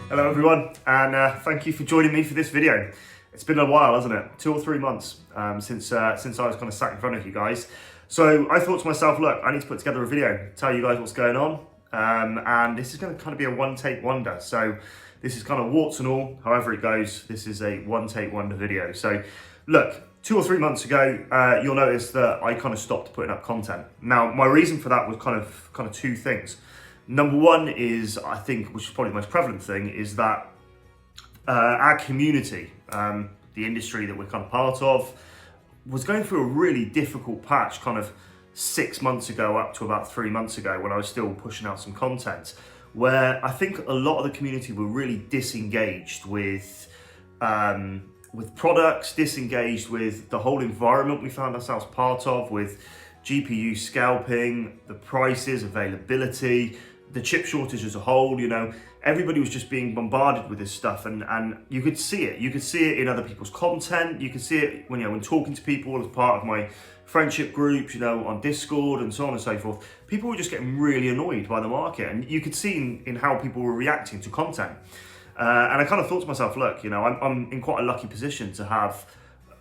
Hello everyone, and thank you for joining me for this video. It's been a while, hasn't it? 2 or 3 months since I was kind of sat in front of you guys. So I thought to myself, look, I need to put together a video, tell you guys what's going on, and this is going to kind of be a one-take wonder. So this is kind of warts and all, however it goes, this is a one-take wonder video. So look, 2 or 3 months ago, you'll notice that I kind of stopped putting up content. Now, my reason for that was kind of two things. Number one is, I think, which is probably the most prevalent thing, is that our community, the industry that we're kind of part of, was going through a really difficult patch kind of 6 months ago up to about 3 months ago when I was still pushing out some content, where I think a lot of the community were really disengaged with products, disengaged with the whole environment we found ourselves part of, with GPU scalping, the prices, availability, the chip shortage as a whole. You know, everybody was just being bombarded with this stuff, and you could see it. You could see it in other people's content. You could see it when, when talking to people as part of my friendship groups, on Discord and so on and so forth. People were just getting really annoyed by the market, and you could see in how people were reacting to content. And I kind of thought to myself, look, I'm in quite a lucky position to have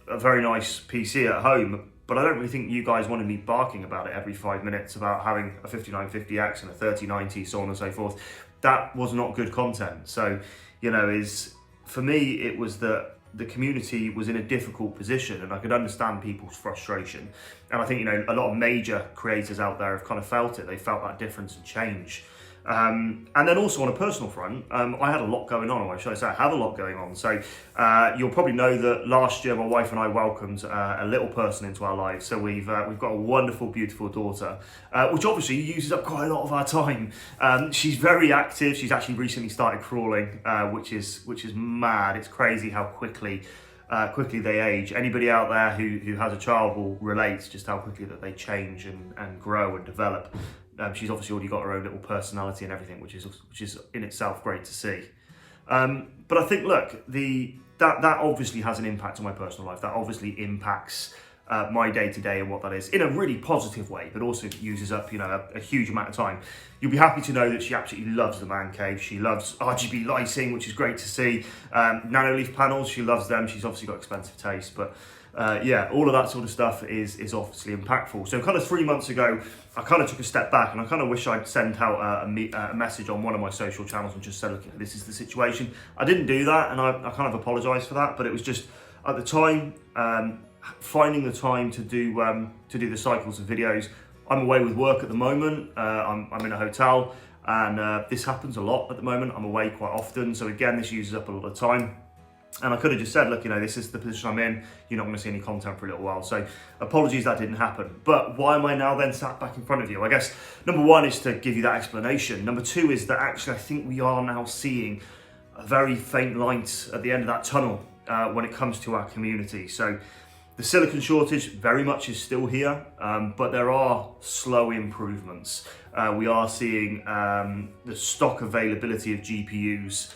a very nice PC at home, but I don't really think you guys wanted me barking about it every 5 minutes about having a 5950X and a 3090, so on and so forth. That was not good content. So, for me, it was that the community was in a difficult position, and I could understand people's frustration. And I think, a lot of major creators out there have kind of felt it. They felt that difference and change. And then also on a personal front, I had a lot going on, or should I say I have a lot going on. So you'll probably know that last year my wife and I welcomed a little person into our lives. So we've got a wonderful, beautiful daughter, which obviously uses up quite a lot of our time. She's very active. She's actually recently started crawling, which is mad. It's crazy how quickly they age. Anybody out there who has a child will relate just how quickly that they change and grow and develop. She's obviously already got her own little personality and everything, which is in itself great to see. But I think, look, that obviously has an impact on my personal life. That obviously impacts my day-to-day and what that is in a really positive way, but also uses up a huge amount of time. You'll be happy to know that she absolutely loves the man cave. She loves RGB lighting, which is great to see. Nanoleaf panels, she loves them. She's obviously got expensive taste, but all of that sort of stuff is obviously impactful. So kind of 3 months ago, I kind of took a step back, and I kind of wish I'd sent out a message on one of my social channels and just said, look, this is the situation. I didn't do that, and I kind of apologise for that, but it was just, at the time, finding the time to do the cycles of videos. I'm away with work at the moment. I'm in a hotel, and this happens a lot at the moment. I'm away quite often, so again, this uses up a lot of time. And I could have just said, look, this is the position I'm in. You're not going to see any content for a little while. So apologies that didn't happen. But why am I now then sat back in front of you? I guess number one is to give you that explanation. Number two is that actually I think we are now seeing a very faint light at the end of that tunnel when it comes to our community. So the silicon shortage very much is still here, but there are slow improvements. We are seeing the stock availability of GPUs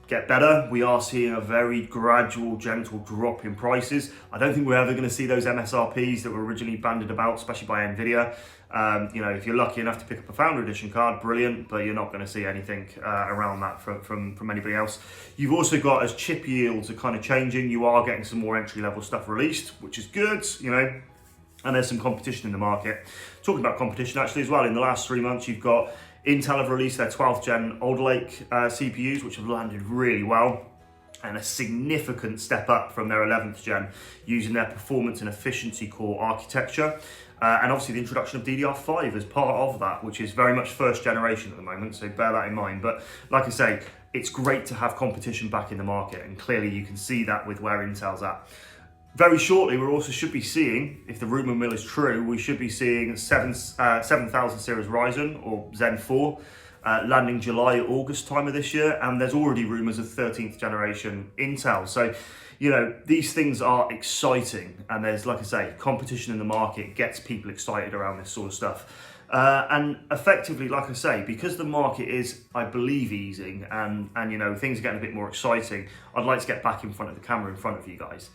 get better. We are seeing a very gradual, gentle drop in prices. I don't think we're ever going to see those MSRPs that were originally bandied about, especially by Nvidia. If you're lucky enough to pick up a Founder Edition card, brilliant, but you're not going to see anything around that from anybody else. You've also got, as chip yields are kind of changing, you are getting some more entry-level stuff released, which is good, and there's some competition in the market. Talking about competition, actually, as well, in the last 3 months, you've got Intel have released their 12th gen Alder Lake CPUs, which have landed really well, and a significant step up from their 11th gen, using their performance and efficiency core architecture. And obviously the introduction of DDR5 as part of that, which is very much first generation at the moment, so bear that in mind. But like I say, it's great to have competition back in the market, and clearly you can see that with where Intel's at. Very shortly, we also should be seeing, if the rumor mill is true, we should be seeing 7000 series Ryzen, or Zen 4, landing July, August time of this year, and there's already rumors of 13th generation Intel. So, these things are exciting, and there's, like I say, competition in the market gets people excited around this sort of stuff. And effectively, like I say, because the market is, I believe, easing, and things are getting a bit more exciting, I'd like to get back in front of the camera in front of you guys.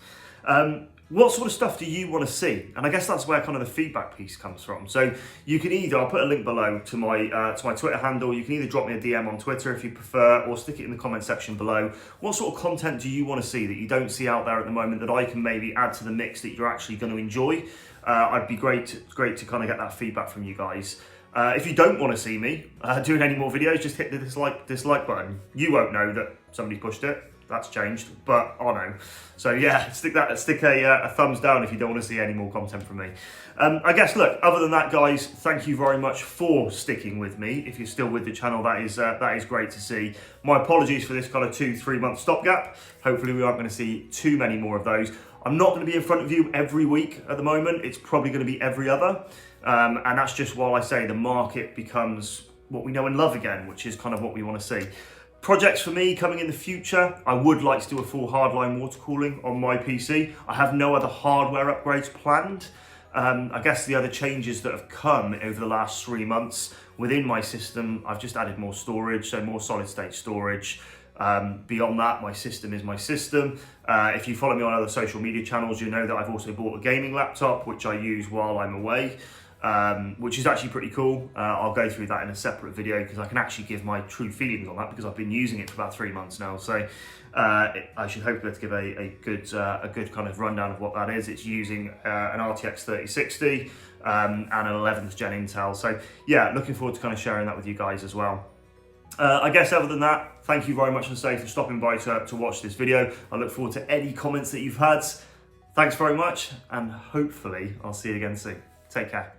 what sort of stuff do you want to see? And I guess that's where kind of the feedback piece comes from. So you can either, I'll put a link below to my Twitter handle. You can either drop me a DM on Twitter if you prefer, or stick it in the comment section below. What sort of content do you want to see that you don't see out there at the moment that I can maybe add to the mix that you're actually going to enjoy? I'd be great to kind of get that feedback from you guys. If you don't want to see me doing any more videos, just hit the dislike button. You won't know that somebody pushed it. That's changed, but I know. So yeah, stick a thumbs down if you don't want to see any more content from me. I guess, look, other than that, guys, thank you very much for sticking with me. If you're still with the channel, that is great to see. My apologies for this kind of 2-3 month stopgap. Hopefully we aren't going to see too many more of those. I'm not going to be in front of you every week at the moment. It's probably going to be every other. And that's just while I say the market becomes what we know and love again, which is kind of what we want to see. Projects for me coming in the future, I would like to do a full hardline water cooling on my PC. I have no other hardware upgrades planned. I guess the other changes that have come over the last 3 months within my system, I've just added more storage, so more solid state storage. Beyond that, my system is my system. If you follow me on other social media channels, you know that I've also bought a gaming laptop, which I use while I'm away. Which is actually pretty cool. I'll go through that in a separate video because I can actually give my true feelings on that because I've been using it for about 3 months now. So I should hopefully to give a good kind of rundown of what that is. It's using an RTX 3060 and an 11th gen Intel. So yeah, looking forward to kind of sharing that with you guys as well. I guess other than that, thank you very much for stopping by to watch this video. I look forward to any comments that you've had. Thanks very much, and hopefully I'll see you again soon. Take care.